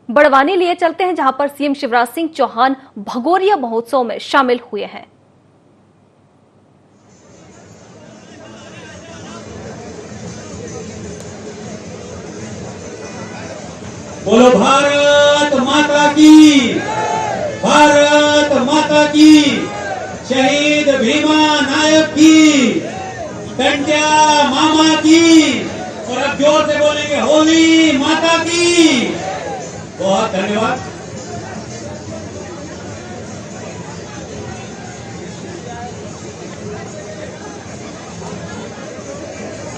बड़वानी लिए चलते हैं, जहां पर सीएम शिवराज सिंह चौहान भगोरिया महोत्सव में शामिल हुए हैं। बोलो भारत माता की, भारत माता की, शहीद भीमा नायक की, टंट्या मामा की। और अब जोर से बोलेंगे होली माता की। बहुत धन्यवाद।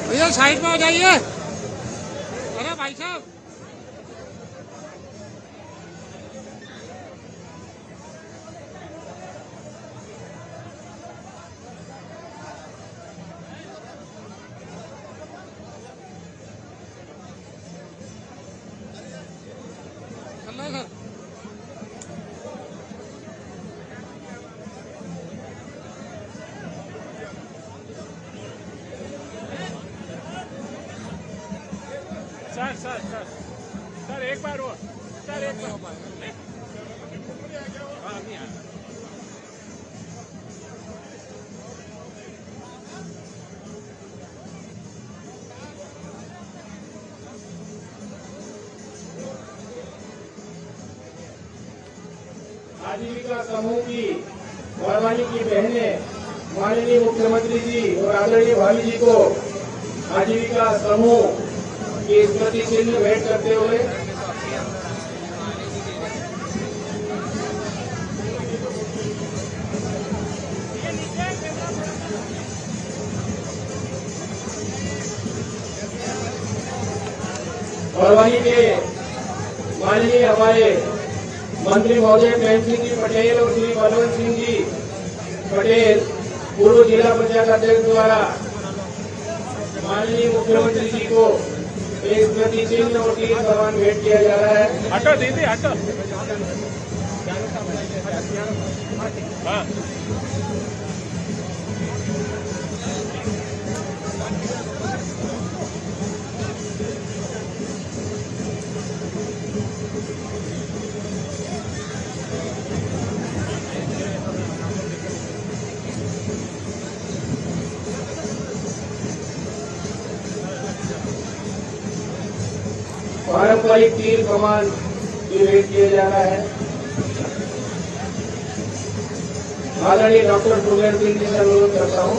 भैया साइड में आ जाइए। अरे भाई साहब, सर एक बार और सर एक बार आजीविका समूह की बड़वानी की बहनें माननीय मुख्यमंत्री जी और आदरणीय भाभी जी को आजीविका समूह की स्मृति चिन्ह भेंट करते हुए बड़वानी के माननीय हमारे मंत्री महोदय प्रेम सिंह जी पटेल और श्री बलवंत सिंह जी पटेल पूर्व जिला पंचायत अध्यक्ष द्वारा माननीय मुख्यमंत्री जी को एक स्मृति चिन्ह और तीर कमान भेंट किया जा रहा है। हटो दीदी हटो। हाँ पारंपरिक तीर कमान भी भेंट किया जा रहा है। आदरणीय डॉक्टर सुरेंद्र सिंह जी से अनुरोध करता हूँ।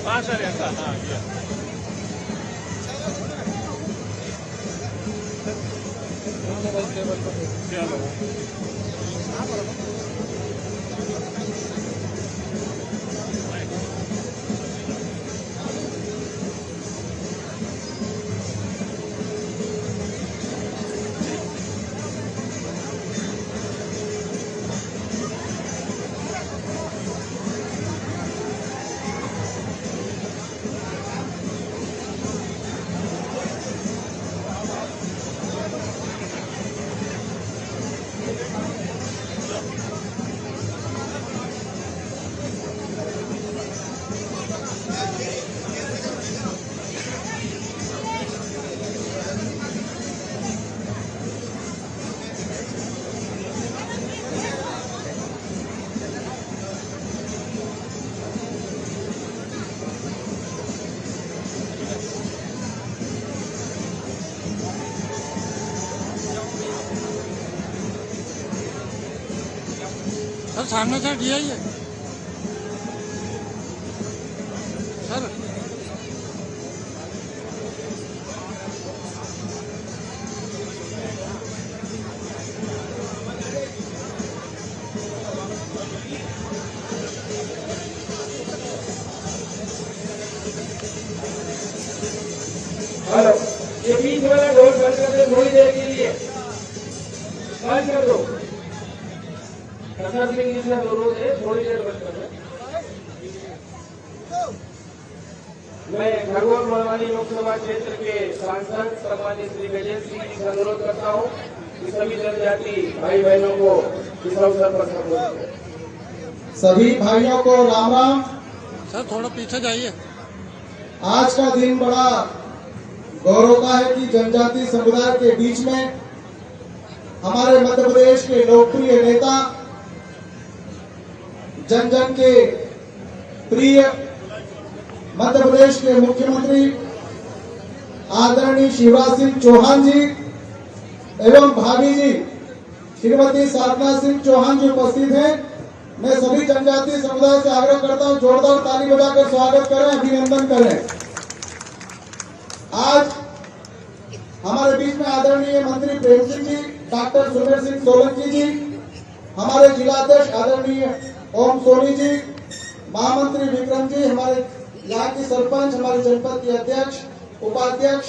हाँ सर ऐसा हाँ चलो सामने से दिया ही है सर। हेलो, ये बीच वाला ढोल बंद कर दो थोड़ी देर के लिए, बंद कर दो। प्रसाद सिंह जी से अनुरोध है, थोड़ी देर बंद कर दो। मैं भगवान मरवानी लोकसभा क्षेत्र के सांसद सम्मानित श्री गजेंद्र सिंह जी से अनुरोध करता हूँ कि सभी जनजाति भाई बहनों को इस अवसर पर संबोधित करें। सभी भाइयों को राम राम। सर थोड़ा पीछे जाइए। आज का दिन बड़ा गौरव का है कि जनजाति समुदाय के बीच में हमारे मध्य प्रदेश के लोकप्रिय नेता, जन जन के प्रिय मध्य प्रदेश के मुख्यमंत्री आदरणीय शिवराज सिंह चौहान जी एवं भाभी जी श्रीमती साधना सिंह चौहान जी उपस्थित हैं। मैं सभी जनजाति समुदाय से आग्रह करता हूं, जोरदार ताली बजाकर स्वागत करें, अभिनंदन करें। आज हमारे बीच में आदरणीय मंत्री प्रेम सिंह जी, डॉक्टर सुमेर सिंह सोलंकी जी, हमारे जिलाध्यक्ष आदरणीय ओम सोनी जी, महामंत्री विक्रम जी, हमारे यहाँ की सरपंच, हमारे जनपद के अध्यक्ष, उपाध्यक्ष,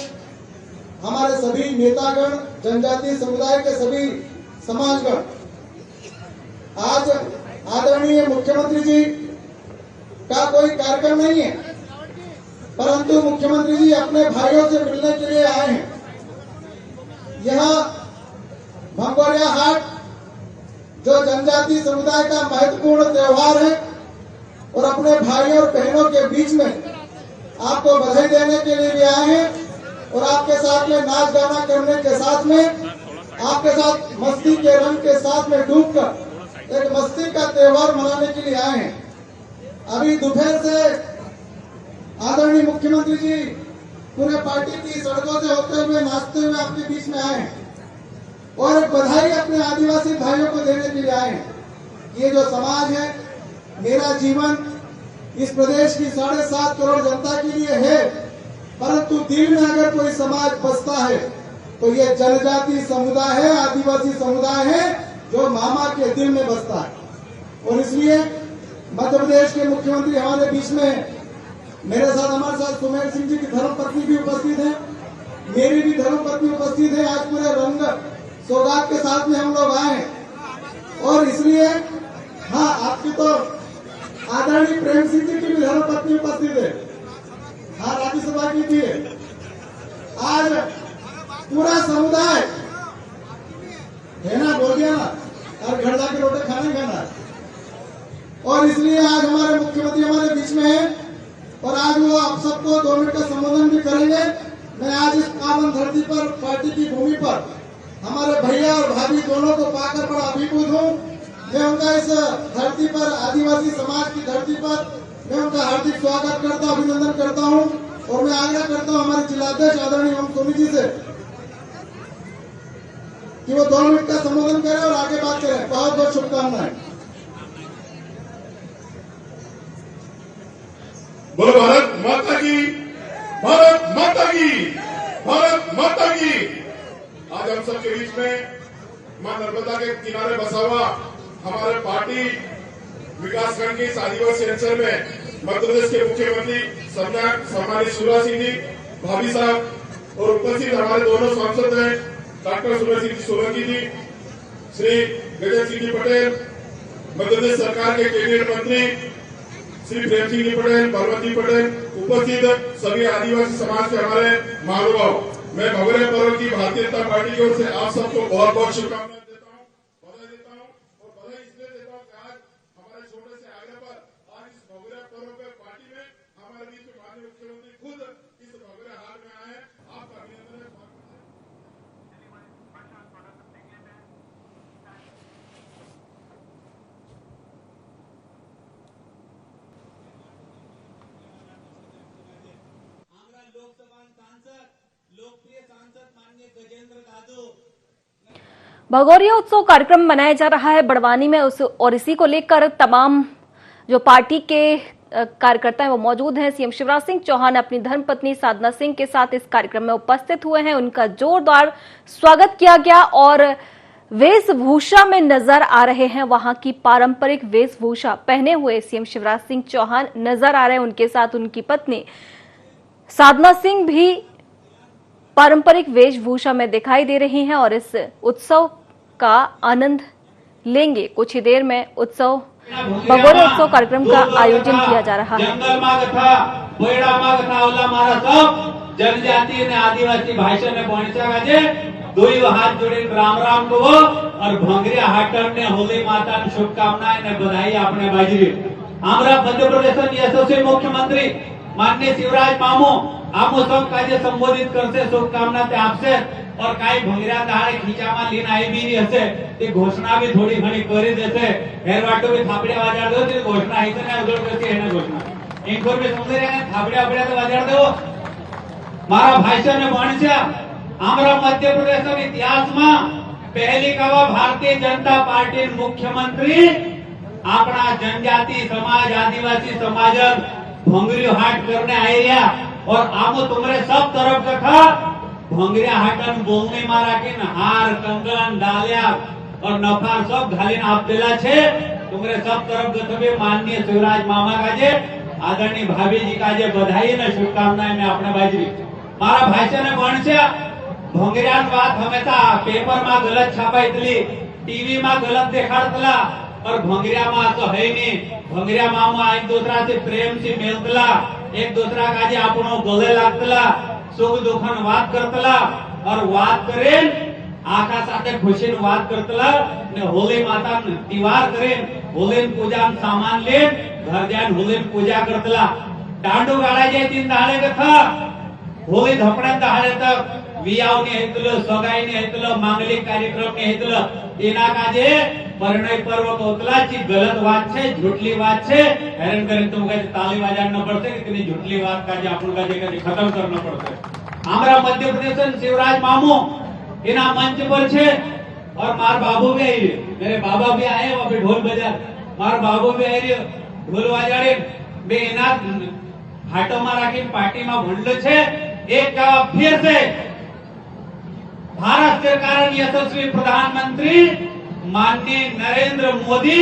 हमारे सभी नेतागण, जनजाति समुदाय के सभी समाजगण। आज आदरणीय मुख्यमंत्री जी का कोई कार्यक्रम नहीं है, परंतु मुख्यमंत्री जी अपने भाइयों से मिलने के लिए आए हैं। यह भंगोरिया हाट जो जनजाति समुदाय का महत्वपूर्ण त्योहार है और अपने भाइयों और बहनों के बीच में आपको बधाई देने के लिए भी आए हैं और आपके साथ में नाच गाना करने के साथ में आपके साथ मस्ती के रंग के साथ में डूबकर एक मस्ती का त्योहार मनाने के लिए आए हैं। अभी दोपहर से आदरणीय मुख्यमंत्री जी पूरे पार्टी की सड़कों से होते हुए नाचते हुए आपके बीच में आए हैं और एक बधाई अपने आदिवासी भाइयों को देने के लिए आए हैं। ये जो समाज है, मेरा जीवन इस प्रदेश की 7.5 करोड़ जनता के लिए है, परंतु दिल में अगर कोई समाज बसता है तो ये जनजाति समुदाय है, आदिवासी समुदाय है जो मामा के दिल में बसता है। और इसलिए मध्य प्रदेश के मुख्यमंत्री हमारे बीच में, मेरे साथ हमारे साथ सुमेर सिंह जी की धर्मपत्नी भी उपस्थित है, मेरी भी धर्मपत्नी उपस्थित है। आज पूरे रंग सौगात के साथ में हम लोग आए और इसलिए हाँ, आपकी तो आदरणीय प्रेम सिंह जी की भी धर्मपत्नी उपस्थित है, हाँ राज्यसभा की भी है। आज पूरा समुदाय है ना, बोल दिया ना, और घर जाके रोटी खाना और इसलिए आज हमारे मुख्यमंत्री हमारे बीच में है और आज वो आप सबको 2 मिनट का संबोधन भी करेंगे। मैं आज इस पावन धरती पर, पार्टी की भूमि पर हमारे भैया और भाभी दोनों को पाकर बड़ा अभिभूत हूँ। मैं उनका इस धरती पर, आदिवासी समाज की धरती पर मैं उनका हार्दिक स्वागत करता हूँ, अभिनंदन करता हूँ और मैं आग्रह करता हूँ हमारे जिलाध्यक्ष आदरणीय ओम सोनी जी से कि वो 2 मिनट का संबोधन करें और आगे बात करें। बहुत बहुत शुभकामनाएं। बोलो भारत माता की, भारत माता की, भारत माता की। आज हम सबके बीच में मां नर्मदा के किनारे बसा हुआ हमारे पार्टी विकासखंड के इस आदिवासी अंचल में मध्य प्रदेश के मुख्यमंत्री सम्मानित शिवराज सिंह जी, भाभी साहब और उपस्थित हमारे दोनों सांसद हैं डॉक्टर सुमेर सिंह सोलंकी जी, श्री गजेंद्र सिंह जी पटेल, मध्य प्रदेश सरकार के कैबिनेट मंत्री श्री प्रेम सिंह जी पटेल, पार्वती पटेल, उपस्थित सभी आदिवासी समाज के हमारे महानुभाव, मैं भगोरिया पर्व की भारतीय जनता पार्टी की ओर से आप सबको बहुत बहुत शुभकामनाएं देता हूं, बधाई देता हूं और बधाई इसलिए देता हूं कि आज हमारे छोटे से आग्रह पर आज इस भगोरिया पर्व पे पार्टी में हमारे बीच में माननीय मुख्यमंत्री खुद इस भगोरिया हाट में आए। आपका अभिनंदन है। लोकसभा सांसद, लोकप्रिय सांसद माननीय गजेंद्र दादू। भगोरिया उत्सव कार्यक्रम मनाया जा रहा है बड़वानी में और इसी को लेकर तमाम जो पार्टी के कार्यकर्ता हैं वो मौजूद हैं। सीएम शिवराज सिंह चौहान अपनी धर्मपत्नी साधना सिंह के साथ इस कार्यक्रम में उपस्थित हुए हैं। उनका जोरदार स्वागत किया गया और वेशभूषा में नजर आ रहे हैं। वहां की पारंपरिक वेशभूषा पहने हुए सीएम शिवराज सिंह चौहान नजर आ रहे हैं। उनके साथ उनकी पत्नी साधना सिंह भी पारंपरिक वेशभूषा में दिखाई दे रही हैं और इस उत्सव का आनंद लेंगे। कुछ ही देर में भगोरिया उत्सव कार्यक्रम का आयोजन किया जा रहा है। जंगल माग था, बैड़ा माग था, ओला मारा सब जनजाति ने आदिवासी भाषा में पहुंचा गाजे दुई हाथ जोड़े राम राम को और भंगरिया हाटन ने होली माता ने शुभकामनाएं ने बधाई अपने बाजरी। हमारा मध्य प्रदेश यशस्वी मुख्यमंत्री माननीय शिवराज मामू आमो सब काजे संबोधित करते शुभकामना ते आपसे और काही भंगऱ्या दहाड़े खींचामा लीन आई भी नहीं हसे ते घोषणा भी थोड़ी घणी करी देते हेरवाटो भी थापड़े वाजाड़ दो ते घोषणा है ने उधर करके है ना घोषणा इन्फॉर्मेशन समझे रे थापड़े आपड़े तो वाजाड़ दो मारा भाषा ने वणस्या हमारा मध्य प्रदेश के इतिहास में पहली कवा भारतीय जनता पार्टी मुख्यमंत्री अपना जनजाति समाज आदिवासी समाज भंगरी हाट करने आए रिया और आमो तुमरे सब तरफ का भंगरिया हाटन बोलने मारा के हार कंगन डालिया और नफार सब घालीन आप देला छे तुमरे सब तरफ गथबे माननीय शिवराज मामा का जे आदरणीय भाभी जी का जे बधाई ने शुभकामनाएं में अपने बाजरी मारा भाषा ने वणस्या भंगरियान बात हमेशा पेपर में गलत छापाईतली टीवी में गलत देखाड़तला और भंगरिया में तो है नहीं भंगरिया मामा एक दूसरा से प्रेम से मिलतला एक दूसरा का जे आपनो गले लागतला सुख दुखन बात करतला और बात करेन आका साथे खुशीन बात करतला ने होली माता त्योहार करेन होली पूजा सामान लेन घर जान होली पूजा करतला दांडू गाड़ा जे तीन दाड़े का था होली धपड़ा दाड़े तक वियाव ने हेतलो सगाई ने हेतलो मांगलिक कार्यक्रम ने हेतलो एना काजे परिणय पर्व कोतला ची गलत बात छे झूठली बात छे हैरान करे तुम का ताली बजाना पड़ते कितनी झूठली बात का जे अपन का जे खत्म करना पड़ते हमारा मध्य प्रदेश शिवराज मामू इना मंच पर छे और मार बाबू भी आई मेरे बाबा भी आए वहां पे ढोल बजा मार बाबू भी आई ढोल बजाड़े बे इना हाटो में राखी पार्टी में भंडलो छे एक फिर से भारत सरकार यशस्वी प्रधानमंत्री माननीय नरेंद्र मोदी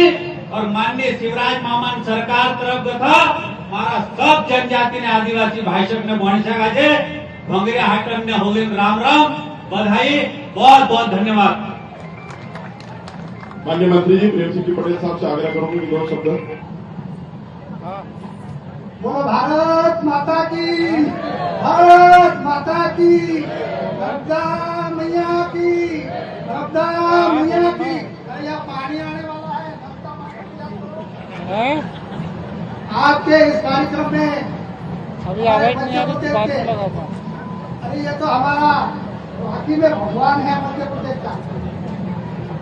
और माननीय शिवराज मामान सरकार तरफ था मारा सब जनजाति ने आदिवासी भाषक ने वणस्या का जे भंगरिया हाटन ने होली राम राम बधाई बहुत बहुत धन्यवाद। माननीय मंत्री जी प्रेम सिंह पटेल साहब से आग्रह करूंगी दो शब्द। बोलो भारत माता की, भारत माता की, नर्मदा मैया की, नर्मदा मैया की। यहाँ पानी आने वाला है। आपके इस कार्यक्रम में अभी आवाज नहीं आ रही बात में लगा था। अरे ये तो हमारा वाकई में भगवान है मध्य प्रदेश का।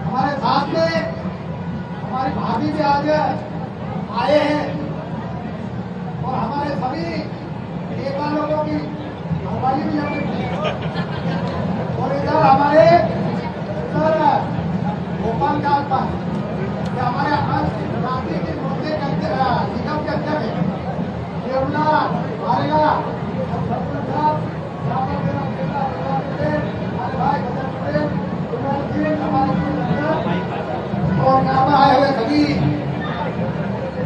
हमारे साथ में हमारी भाभी भी आज आए हैं और हमारे सभी नेता लोगों की घरवाली भी और इधर हमारे भोपाल का हमारे राज्य के मुद्दे निगम के अंदर है केवला आएगा और यहाँ पर आए हुए सभी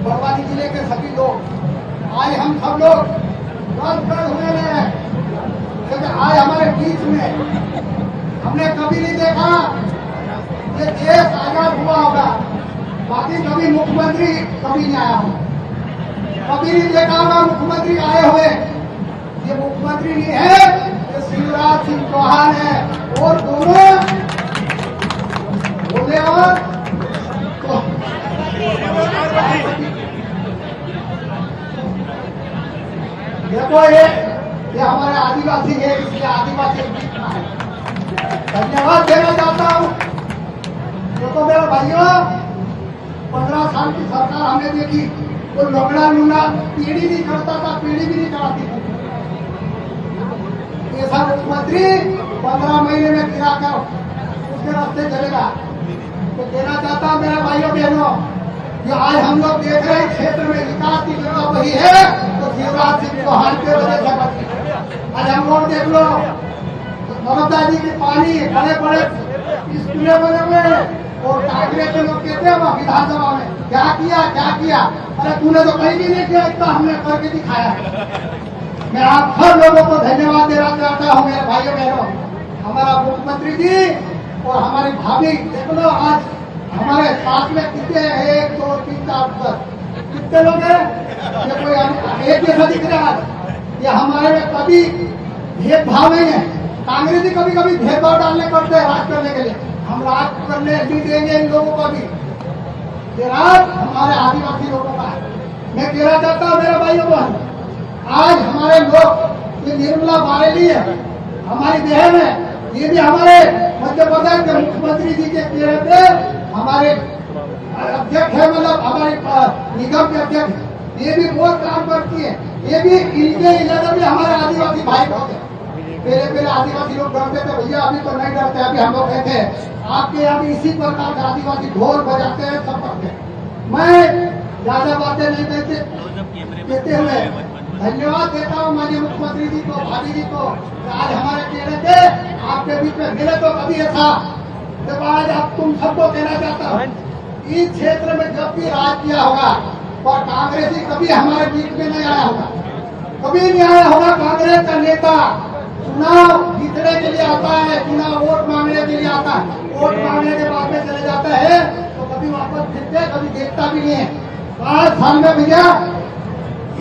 बड़वानी जिले के सभी लोग आज हम सब लोग गर्व हुए हैं क्योंकि आज हमारे बीच में हमने कभी नहीं देखा ये देश आजाद हुआ होगा बाकी कभी मुख्यमंत्री कभी नहीं आया होगा कभी नहीं देखा होगा मुख्यमंत्री आए हुए ये मुख्यमंत्री नहीं है ये शिवराज सिंह चौहान है और दोनों बोले और देखो ये हमारे आदिवासी है इसलिए आदिवासी धन्यवाद देना चाहता हूँ देखो मेरे भाइयों 15 साल की सरकार हमने देखी वो लंगड़ा लूंगा पीढ़ी नहीं करता था पीढ़ी भी नहीं कराती थी ऐसा मुख्यमंत्री 15 महीने में गिरा कर उसके रास्ते चलेगा। तो कहना चाहता हूँ मेरे भाइयों बहनों, जो आज हम लोग देख रहे हैं क्षेत्र में विकास की जगह वही है तो शिवराज सिंह चौहान के वजह से बची है। आज हम लोग देख लो नर्मदा जी की पानी बड़े बड़े स्कूलें बने हुए हैं और कांग्रेस के लोग कहते हैं वहाँ विधानसभा में क्या किया। अरे तूने तो कहीं भी नहीं किया, इतना हमने करके दिखाया है। मैं आप हर लोगों को धन्यवाद देना चाहता हूँ मेरे भाइयों बहनों, हमारा मुख्यमंत्री जी और हमारी भाभी। देख लो आज हमारे साथ में कितने 1 2 3 4 10 कितने लोग हैं, ये कोई एक जैसा दिख रहा है। ये हमारे में कभी भेदभाव नहीं है। कांग्रेसी कभी कभी भेदभाव डालने करते हैं राज करने के लिए, हम राज करने नहीं देंगे इन लोगों को भी। ये राज हमारे आदिवासी लोगों का है। मैं कहना चाहता हूँ मेरे भाइयों बहन, आज हमारे लोग ये निर्मला बारेली है हमारी बहन है, ये भी हमारे मध्य प्रदेश के मुख्यमंत्री जी के कहने पे हमारे अध्यक्ष है, मतलब हमारे निगम के अध्यक्ष, ये भी बहुत काम करती है। ये भी इनके इलाके में हमारे आदिवासी भाई होते हैं। पहले आदिवासी लोग डरते थे भैया, अभी तो नहीं डरते। अभी हम लोग कहते हैं आपके यहाँ भी इसी प्रकार का आदिवासी ढोल बजाते हैं, सब करते हैं। मैं ज्यादा बातें नहीं कहते हुए धन्यवाद देता हूँ माननीय मुख्यमंत्री जी को, भाभी जी को। आज हमारे कहने थे आपके बीच में मिले तो कभी ऐसा, जब आज आप तुम सबको कहना चाहता हूँ, इस क्षेत्र में जब भी राज किया होगा और कांग्रेसी कभी हमारे बीच में नहीं आया होगा, कभी नहीं आया होगा। कांग्रेस का नेता चुनाव जीतने के लिए आता है, चुनाव वोट मांगने के लिए आता है, वोट मांगने के बाद में चले जाता है तो कभी वापस फिरते, कभी देखता भी नहीं है। 5 साल में भैया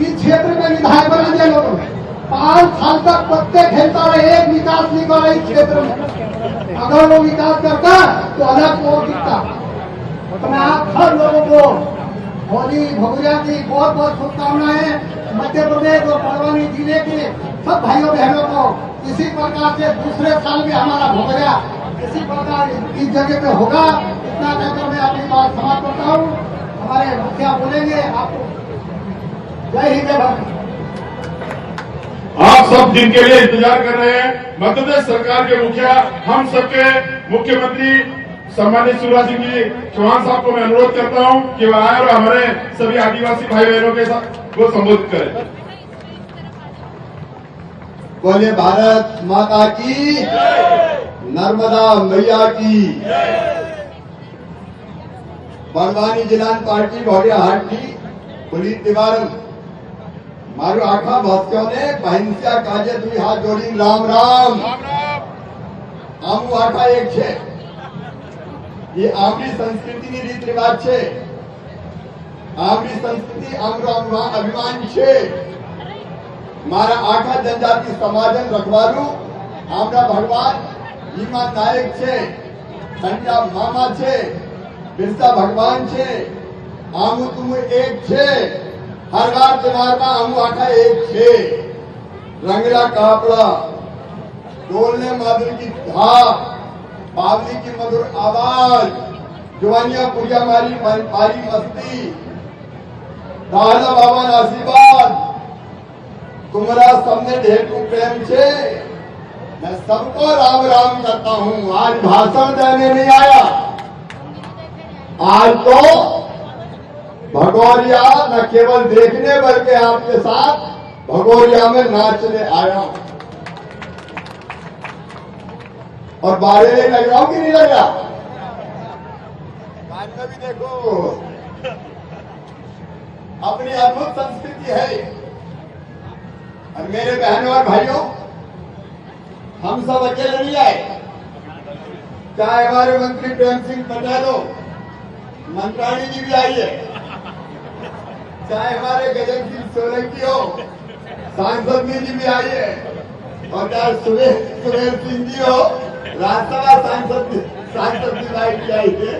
इस क्षेत्र में विधायक बना दिया लोगों ने, 5 साल तक पत्ते खेलता रहे, एक विकास नहीं कर रहा इस क्षेत्र में। अगर वो विकास करता तो अलग वो दिखता। तो मैं आप हर लोगों को होली भगोरिया की बहुत बहुत शुभकामनाएं। मध्य प्रदेश और बड़वानी जिले के सब भाइयों बहनों को इसी प्रकार से दूसरे साल में हमारा भगोरिया इसी प्रकार इस जगह पे होगा। इतना कहकर मैं अपनी बात समाप्त करता हूँ। हमारे मुखिया बोलेंगे आपको। जय हिंद, जय भारत। आप सब जिनके लिए इंतजार कर रहे हैं, मध्य प्रदेश सरकार के मुखिया, हम सबके मुख्यमंत्री सम्मानित शिवराज सिंह जी चौहान साहब को मैं अनुरोध करता हूं कि वह आए और हमारे सभी आदिवासी भाई बहनों के साथ को संबोधित करें। बोले भारत माता की, नर्मदा मैया की। बड़वानी जिला पार्टी भोरिया हाटी पुलिस निवारण मारू आखा भक्तों ने पहिंस्या काजे दुई हाथ जोड़ी राम राम। आमू आखा एक छे, ये आमरी संस्कृति ની રીત રિવાજ છે। આમરી સંસ્કૃતિ આમરો અભિમાન છે। મારા આખા જનજાતિ સમાજન રખવાલું આમરા ભગવાન ભીમા નાયક છે, સંજા મામા છે, બિરસા ભગવાન છે। આમુ તુમ એક છે, हर बार त्योहार में हम आखा एक छे। रंगला कापड़ा, डोलने माधुर की धार, बावली की मधुर आवाज, जवानिया पूजा मारी पारी मस्ती, दादा बाबा ना आशीर्वाद, तुम्हारा सबने ढेर प्रेम छे। मैं सबको राम राम करता हूँ। आज भाषण देने नहीं आया, आज तो भगोरिया न केवल देखने बल्कि आपके साथ भगोरिया में नाचने आया हूं। और बारे में लग रहा हूं कि नहीं लग रहा? कान में भी देखो, अपनी अद्भुत संस्कृति है। और मेरे बहनों और भाइयों, हम सब अकेले नहीं आए। चाहे हमारे मंत्री प्रेम सिंह पटेल हो, मंत्राणी जी भी आई है, चाहे हमारे गजन सिंह सोलंकी हो, सांसद जी भी आई है, और चाहे सुरेश सिंह जी हो, राज्यसभा सांसद जी आई है।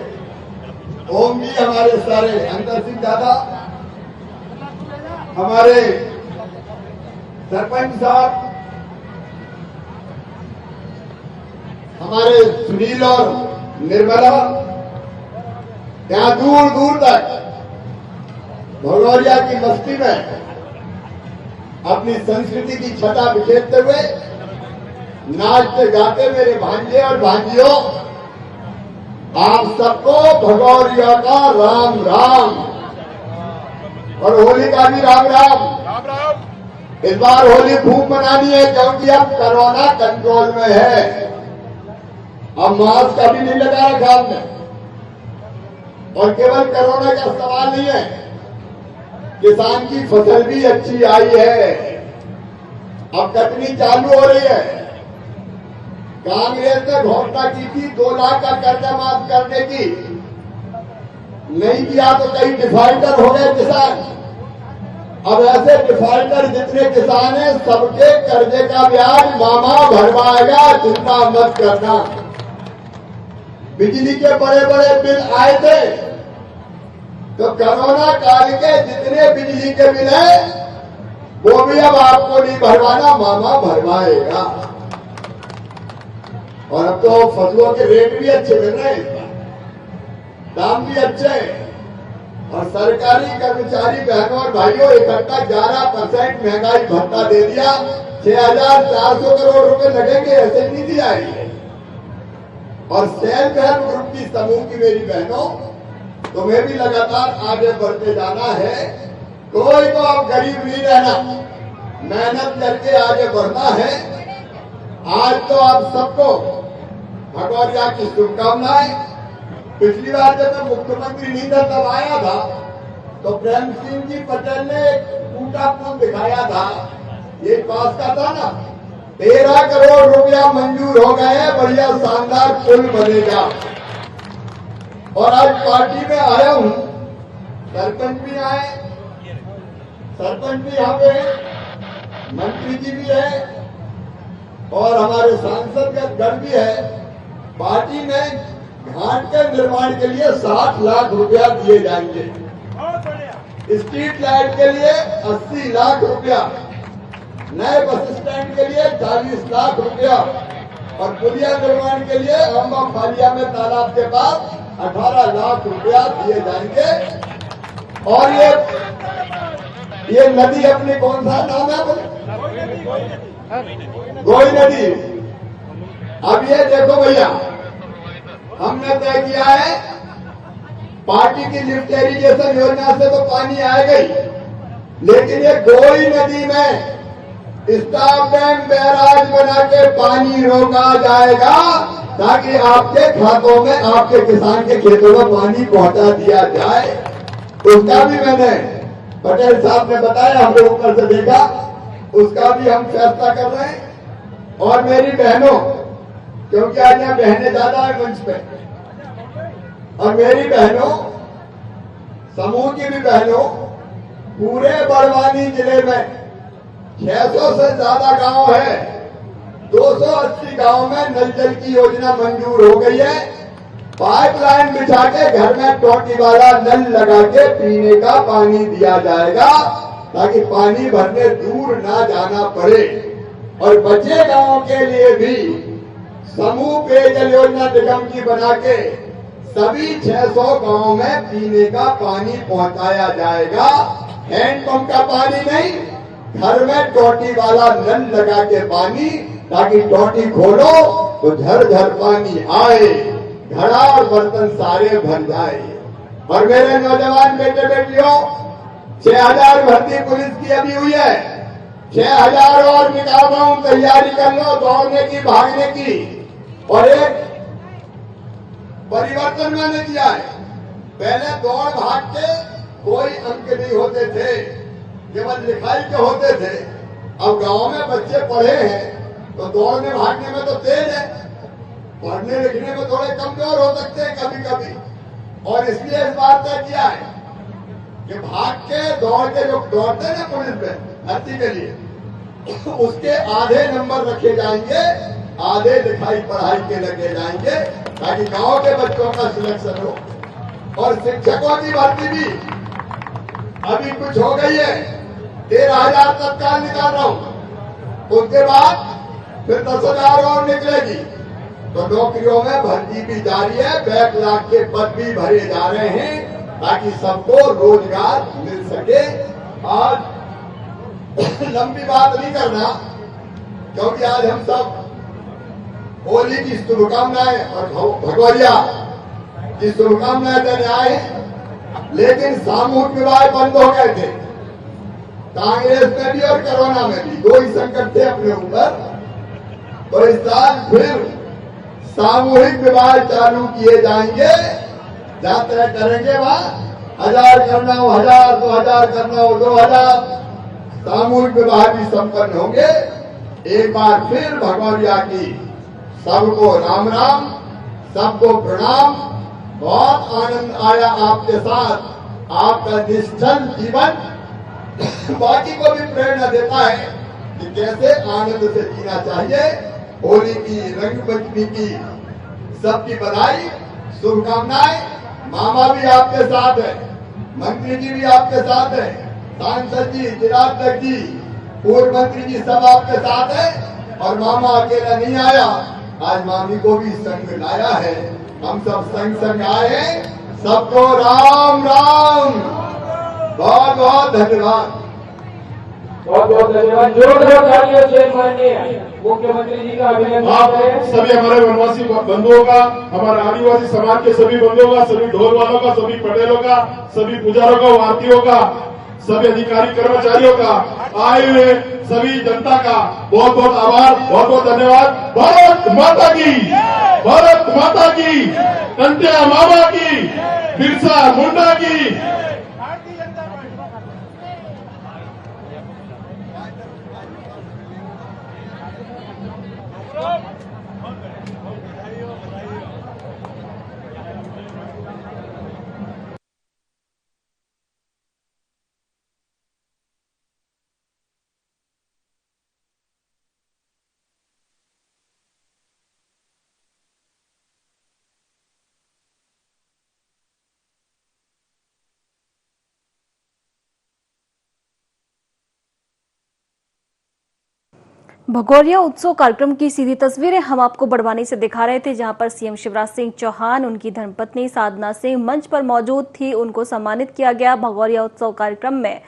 ओम जी हमारे सारे, अंतर सिंह दादा, हमारे सरपंच साहब, हमारे सुनील और निर्मला, यहाँ दूर दूर तक भगोरिया की मस्ती में अपनी संस्कृति की छटा बिखेरते हुए नाचते गाते मेरे भांजे और भांजियों आप सबको भगौरिया का राम राम और होली का भी राम राम। राम राम। इस बार होली खूब मनानी है क्योंकि अब कोरोना कंट्रोल में है। अब मास्क अभी नहीं लगा रखा हमने, और केवल कोरोना का सवाल नहीं है, किसान की फसल भी अच्छी आई है। अब कटनी चालू हो रही है। कांग्रेस ने घोषणा की थी 2 लाख का कर्जा माफ करने की, नहीं किया तो कई डिफाल्टर हो गए किसान। अब ऐसे डिफाल्टर जितने किसान हैं सबके कर्जे का ब्याज मामा भरवाएगा, चिंता मत करना। बिजली के बड़े बड़े बिल आए थे तो कोरोना काल के जितने बिजली के बिल हैं वो भी अब आपको नहीं भरवाना, मामा भरवाएगा। और अब तो फसलों के रेट भी अच्छे मिल रहे हैं, इस बार दाम भी अच्छे हैं। और सरकारी कर्मचारी बहनों और भाइयों इकट्ठा 11% महंगाई भत्ता दे दिया। 6,400 करोड़ रुपए लगेंगे, ऐसे नहीं दिया है। और सेल्फ हेल्प ग्रुप की समूह की मेरी बहनों, तुम्हें भी लगातार आगे बढ़ते जाना है। कोई तो आप गरीब नहीं रहना, मेहनत करके आगे बढ़ना है। आज तो आप सबको भगौरिया की शुभकामनाएं। पिछली बार जब मैं मुख्यमंत्री नहीं था तब आया था तो प्रेम सिंह जी पटेल ने एक टूटा पुल दिखाया था, ये पास का था ना, 13 करोड़ रुपया मंजूर हो गए, बढ़िया शानदार पुल बनेगा। और आज पार्टी में आया हूं, सरपंच भी आए, सरपंच भी यहाँ पे, मंत्री जी भी है और हमारे सांसद का गढ़ भी है। पार्टी में घाट के निर्माण के लिए 60 लाख रुपया दिए जाएंगे, स्ट्रीट लाइट के लिए 80 लाख रुपया, नए बस स्टैंड के लिए 40 लाख रुपया और पुलिया निर्माण के लिए अम्बा फालिया में तालाब के पास 18 लाख रुपया दिए जाएंगे। और ये नदी अपनी कौन सा नाम है बोले? गोई नदी। अब ये देखो भैया, हमने तय किया है पार्टी की लिफ्ट इरिगेशन योजना से तो पानी आएगा ही, लेकिन ये गोई नदी में स्टॉप डैम बैराज बना के पानी रोका जाएगा ताकि आपके खातों में, आपके किसान के खेतों में पानी पहुंचा दिया जाए। उसका भी मैंने पटेल साहब ने बताया, हमने ऊपर से देखा, उसका भी हम फैसला कर रहे हैं। और मेरी बहनों, क्योंकि आज यहाँ बहनें ज्यादा है मंच पे, और मेरी बहनों, समूह की भी बहनों, पूरे बड़वानी जिले में 600 से ज्यादा गांव है, 280 गांव में नल जल की योजना मंजूर हो गई है। पाइपलाइन बिछा के घर में टोटी वाला नल लगा के पीने का पानी दिया जाएगा ताकि पानी भरने दूर ना जाना पड़े। और बचे गांवों के लिए भी समूह पेयजल योजना निगम की बना के सभी 600 गांवों में पीने का पानी पहुंचाया जाएगा। हैंडपंप का पानी नहीं, घर में टोटी वाला नल लगा के पानी, ताकि टोटी खोलो तो झरझर पानी आए, घड़ा और बर्तन सारे भर जाए। और मेरे नौजवान बेटे बेटियों, 6,000 भर्ती पुलिस की अभी हुई है, 6,000 और निकाल रहा हूं, तैयारी कर लो दौड़ने की, भागने की। और एक परिवर्तन मैंने किया है, पहले दौड़ भाग के कोई अंक नहीं होते थे, केवल लिखाई के होते थे। अब गांव में बच्चे पढ़े हैं तो दौड़ने भागने में तो तेज है, पढ़ने लिखने में थोड़े कमजोर हो सकते हैं कभी कभी। और इसलिए इस बात तय किया है कि भाग के दौड़ के जो दौड़ते हैं ना पुलिस में भर्ती के लिए, उसके आधे नंबर रखे जाएंगे, आधे लिखाई पढ़ाई के लगे जाएंगे ताकि गांव के बच्चों का सिलेक्शन हो। और शिक्षकों की भर्ती भी अभी कुछ हो गई है, 13,000 तत्काल निकाल रहा हूं, उसके बाद फिर 10,000 और निकलेगी। तो नौकरियों में भर्ती भी जारी है, बैकलॉग के पद भी भरे जा रहे हैं ताकि सबको रोजगार मिल सके। आज लंबी बात नहीं करना, क्योंकि आज हम सब होली की शुभकामनाएं और भगौरिया की शुभकामनाएं देने आए, लेकिन सामूहिक विवाह बंद हो गए थे। कांग्रेस में भी और कोरोना में भी दो ही संकट थे अपने ऊपर। तो इस साल फिर सामूहिक विवाह चालू किए जाएंगे। जहां तय करेंगे वहां 1000 करना हो 1000, 2000 करना हो 2000, सामूहिक विवाह भी संपन्न होंगे। एक बार फिर भगवानिया की सबको राम राम, सबको प्रणाम। बहुत आनंद आया आपके साथ। आपका निश्चल जीवन बाकी को भी प्रेरणा देता है कि कैसे आनंद से जीना चाहिए। होली की, रंगपंचमी की सबकी बधाई, शुभकामनाएं। मामा भी आपके साथ है, मंत्री जी भी आपके साथ है, सांसद जी, जिलाध्यक्ष जी, पूर्व मंत्री जी सब आपके साथ है। और मामा अकेला नहीं आया, आज मामी को भी संग लाया है। हम सब संग संग आए हैं। सबको राम राम। बहुत बहुत धन्यवाद। बहुत बहुत धन्यवाद। जोरदार तालियों से माननीय मुख्यमंत्री जी का अभिनंदन आप करें। सभी हमारे वनवासी बंधुओं का, हमारे आदिवासी समाज के सभी बंधुओं का, सभी ढोल वालों का, सभी पटेलों का, सभी पुजारों का, वार्तियों का, सभी अधिकारी कर्मचारियों का, आए हुए सभी जनता का बहुत बहुत आभार, बहुत बहुत धन्यवाद। भारत माता की, भारत माता की, कंटिया मामा की, बिरसा मुंडा की। भगोरिया उत्सव कार्यक्रम की सीधी तस्वीरें हम आपको बड़वानी से दिखा रहे थे, जहां पर सीएम शिवराज सिंह चौहान, उनकी धर्मपत्नी साधना सिंह मंच पर मौजूद थी। उनको सम्मानित किया गया। भगोरिया उत्सव कार्यक्रम में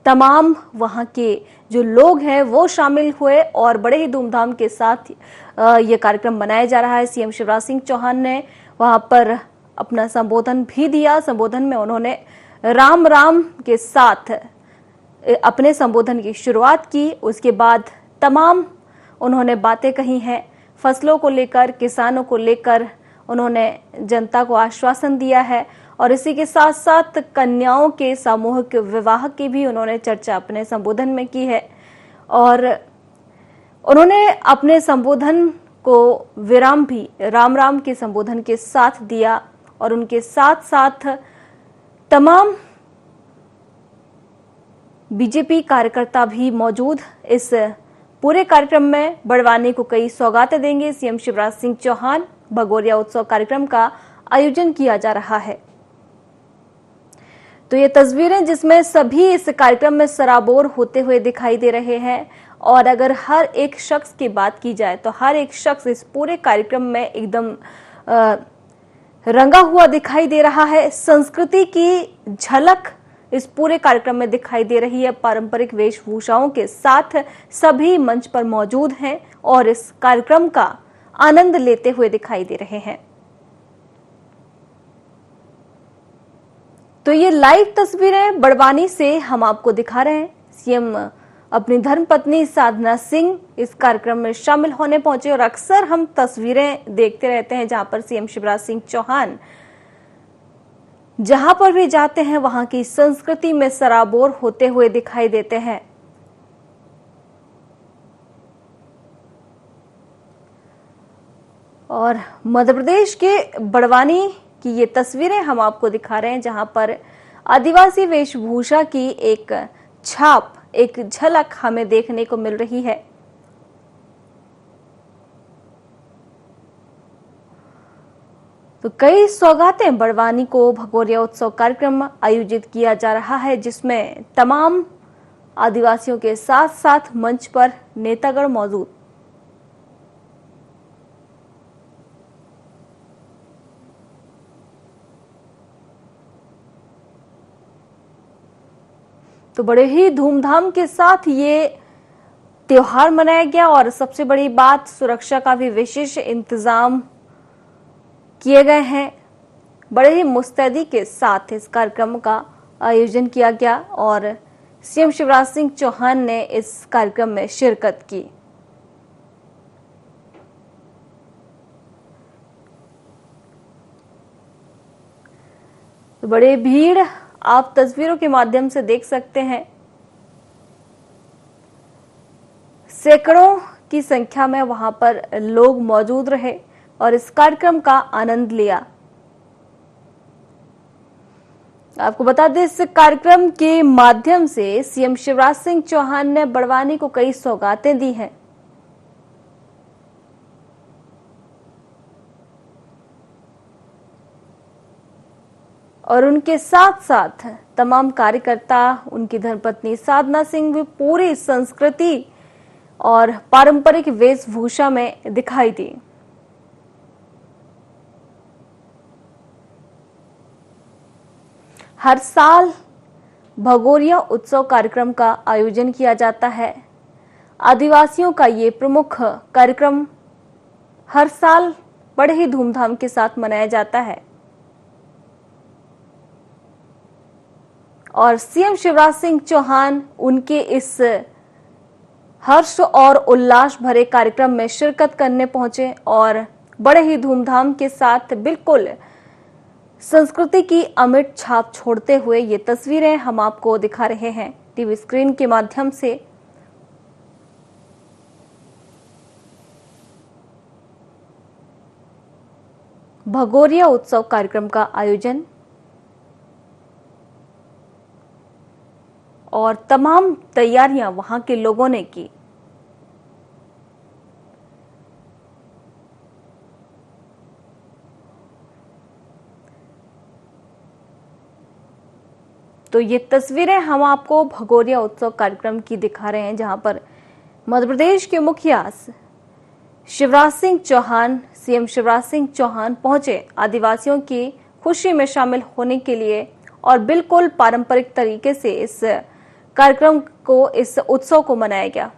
तमाम वहां के जो लोग हैं वो शामिल हुए और बड़े ही धूमधाम के साथ ये कार्यक्रम मनाया जा रहा है। सीएम शिवराज सिंह चौहान ने वहां पर अपना संबोधन भी दिया। संबोधन में उन्होंने राम राम के साथ अपने संबोधन की शुरुआत की। उसके बाद तमाम उन्होंने बातें कही हैं फसलों को लेकर, किसानों को लेकर। उन्होंने जनता को आश्वासन दिया है और इसी के साथ साथ कन्याओं के सामूहिक विवाह की भी उन्होंने चर्चा अपने संबोधन में की है। और उन्होंने अपने संबोधन को विराम भी राम राम के संबोधन के साथ दिया और उनके साथ साथ तमाम बीजेपी कार्यकर्ता भी मौजूद इस पूरे कार्यक्रम में। बड़वानी को कई सौगातें देंगे सीएम शिवराज सिंह चौहान। भगोरिया उत्सव कार्यक्रम का आयोजन किया जा रहा है। तो ये तस्वीरें जिसमें सभी इस कार्यक्रम में सराबोर होते हुए दिखाई दे रहे हैं। और अगर हर एक शख्स की बात की जाए तो हर एक शख्स इस पूरे कार्यक्रम में एकदम रंगा हुआ दिखाई दे रहा है। संस्कृति की झलक इस पूरे कार्यक्रम में दिखाई दे रही है। पारंपरिक वेशभूषाओं के साथ सभी मंच पर मौजूद हैं और इस कार्यक्रम का आनंद लेते हुए दिखाई दे रहे हैं। तो ये लाइव तस्वीरें बड़वानी से हम आपको दिखा रहे हैं। सीएम अपनी धर्मपत्नी साधना सिंह इस कार्यक्रम में शामिल होने पहुंचे और अक्सर हम तस्वीरें देखते रहते हैं जहां पर सीएम शिवराज सिंह चौहान जहां पर भी जाते हैं वहां की संस्कृति में सराबोर होते हुए दिखाई देते हैं। और मध्य प्रदेश के बड़वानी की ये तस्वीरें हम आपको दिखा रहे हैं जहां पर आदिवासी वेशभूषा की एक छाप, एक झलक हमें देखने को मिल रही है। तो कई सौगातें बड़वानी को भगोरिया उत्सव कार्यक्रम आयोजित किया जा रहा है, जिसमें तमाम आदिवासियों के साथ साथ मंच पर नेतागण मौजूद। तो बड़े ही धूमधाम के साथ ये त्योहार मनाया गया और सबसे बड़ी बात, सुरक्षा का भी विशेष इंतजाम किए गए हैं। बड़े ही मुस्तैदी के साथ इस कार्यक्रम का आयोजन किया गया और सीएम शिवराज सिंह चौहान ने इस कार्यक्रम में शिरकत की। तो बड़ी भीड़ आप तस्वीरों के माध्यम से देख सकते हैं। सैकड़ों की संख्या में वहां पर लोग मौजूद रहे और इस कार्यक्रम का आनंद लिया। आपको बता दें, इस कार्यक्रम के माध्यम से सीएम शिवराज सिंह चौहान ने बड़वानी को कई सौगातें दी हैं। और उनके साथ साथ तमाम कार्यकर्ता, उनकी धर्मपत्नी साधना सिंह भी पूरी संस्कृति और पारंपरिक वेशभूषा में दिखाई दी। हर साल भगोरिया उत्सव कार्यक्रम का आयोजन किया जाता है। आदिवासियों का ये प्रमुख कार्यक्रम हर साल बड़े ही धूमधाम के साथ मनाया जाता है और सीएम शिवराज सिंह चौहान उनके इस हर्ष और उल्लास भरे कार्यक्रम में शिरकत करने पहुंचे और बड़े ही धूमधाम के साथ बिल्कुल संस्कृति की अमिट छाप छोड़ते हुए ये तस्वीरें हम आपको दिखा रहे हैं टीवी स्क्रीन के माध्यम से। भगोरिया उत्सव कार्यक्रम का आयोजन और तमाम तैयारियां वहां के लोगों ने की। तो ये तस्वीरें हम आपको भगोरिया उत्सव कार्यक्रम की दिखा रहे हैं, जहां पर मध्य प्रदेश के मुखिया शिवराज सिंह चौहान, सीएम शिवराज सिंह चौहान पहुंचे आदिवासियों की खुशी में शामिल होने के लिए और बिल्कुल पारंपरिक तरीके से इस कार्यक्रम को, इस उत्सव को मनाया गया।